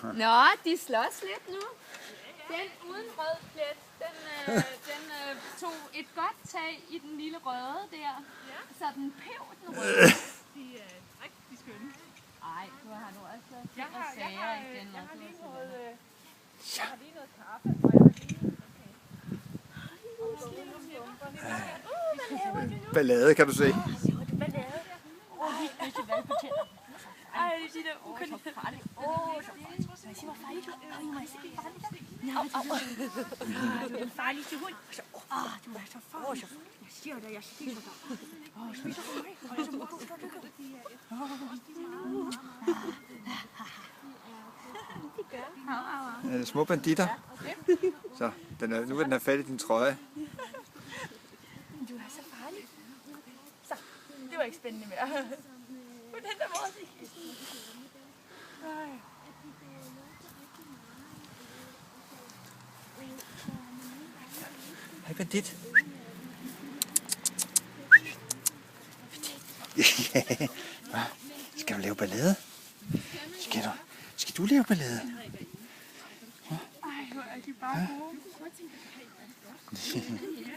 Nå, de slås lidt nu. Den uden rød plet, den tog et godt tag i den lille røde der. Så den pev den røde. De er rigtig skønne. Ej, du har nu også Jeg har lige noget kaffe, og jeg har lige Ballade, kan du se. ej, de der ukendte. Se, hvor farligt du er. Må jeg se, hvor farligt Du er den farligste hund. Du er så farlig. Jeg siger dig, jeg spiser dig. Spiser du mig? Og så må du Små banditter. Så, nu vil den have fat i din trøje. Du er så farlig. Så, det var ikke spændende mere. På den der måde. Hej bandit. Skal du lave ballade? Skal du lave ballade? Ej, hvor er de bare gode.